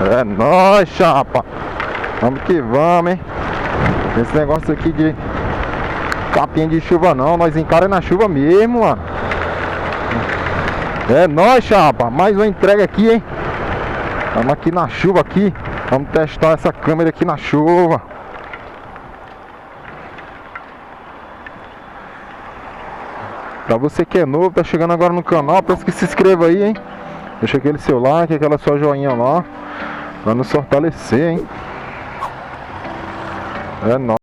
É nóis, chapa. Vamos que vamos, hein. Esse negócio aqui de capinha de chuva não, nós encara na chuva mesmo, mano. É nóis, chapa. Mais uma entrega aqui, hein. Vamos aqui na chuva aqui. Vamos testar essa câmera aqui na chuva. Pra você que é novo, tá chegando agora no canal, peço que se inscreva aí, hein. Deixa aquele seu like, aquela sua joinha lá, pra nos fortalecer, hein. É nóis.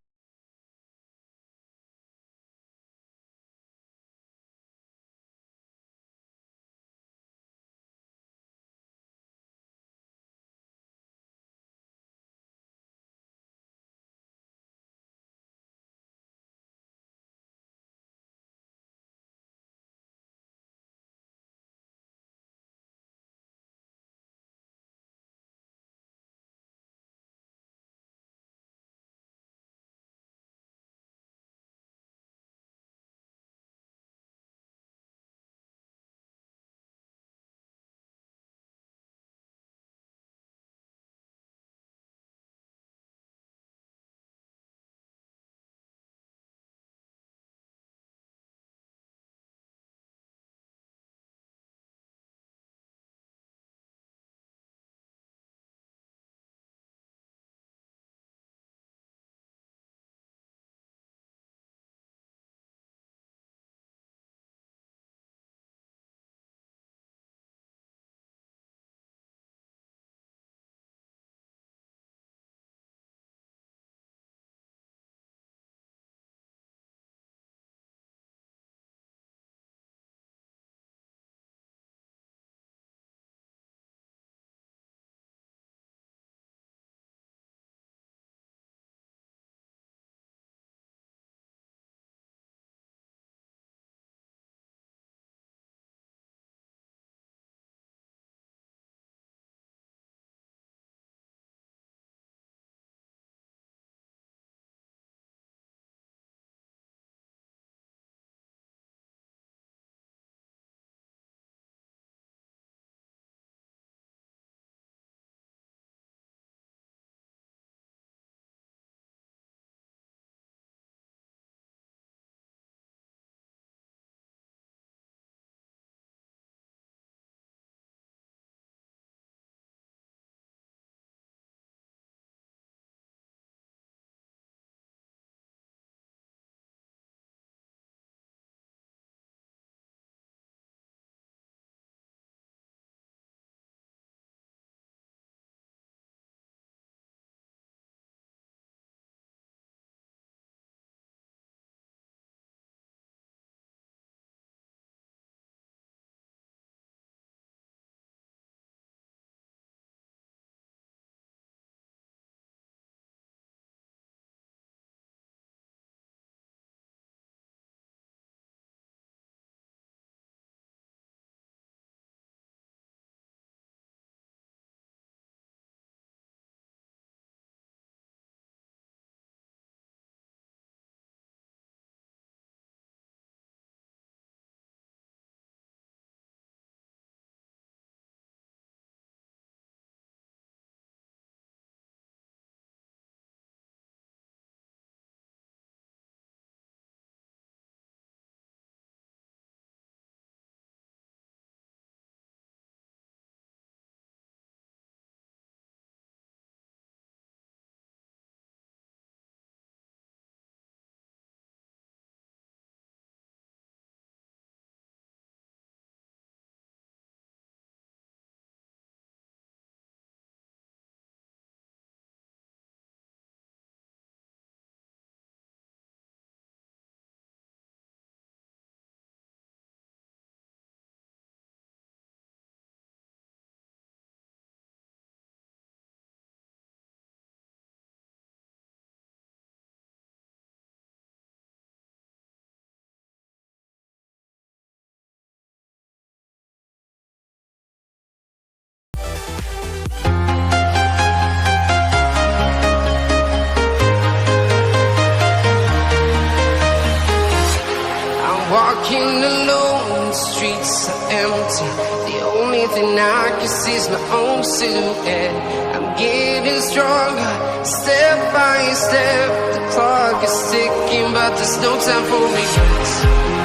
Walking alone, the streets are empty. The only only thing I can see is my own silhouette. I'm getting stronger, step by step. The clock is ticking, but there's no time for regrets.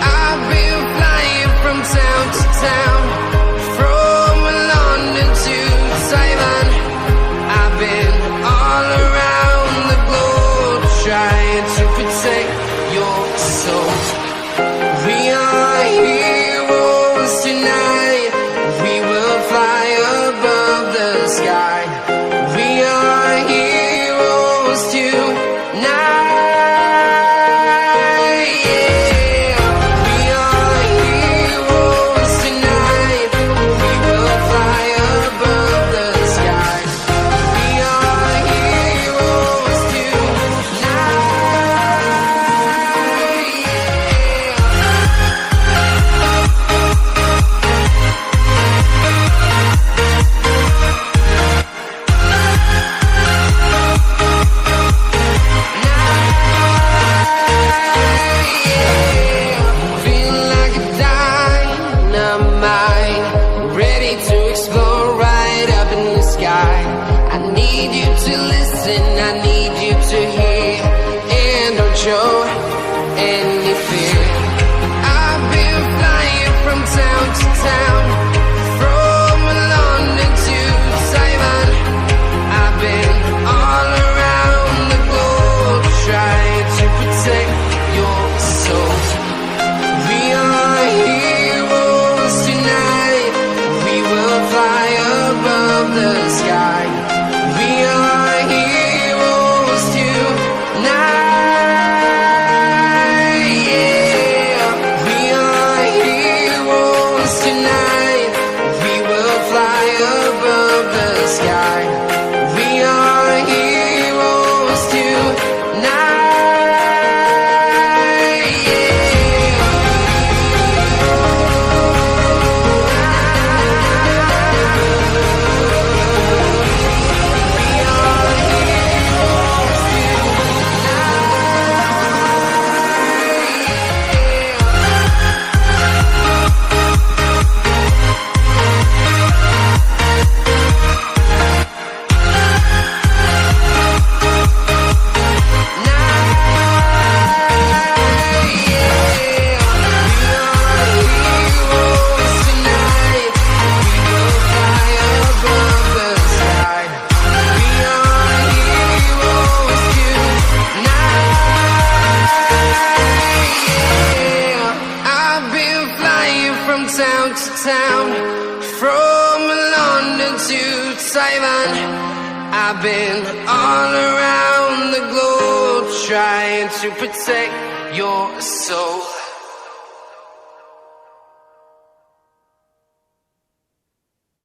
I've been flying from town to town, from London to Taiwan. I've been all around the globe, trying to protect your soul. We are heroes tonight. We will fly above the sky. We are heroes tonight. Yeah. We are heroes tonight. We will fly above the sky. We are heroes feel like a dynamite, ready to explore right up in the sky. I need you to listen, I need you to hear, and don't show any fear. I've been flying from town to town, from London to Taiwan. I've been all around the globe, trying to protect your soul. We are heroes tonight. We will fly above the sky. We are heroes tonight. Yeah. We are heroes tonight. We will fly above the sky. We are heroes tonight. I've been flying from town to town, from London to Taiwan. I've been all around the globe, trying to protect your soul.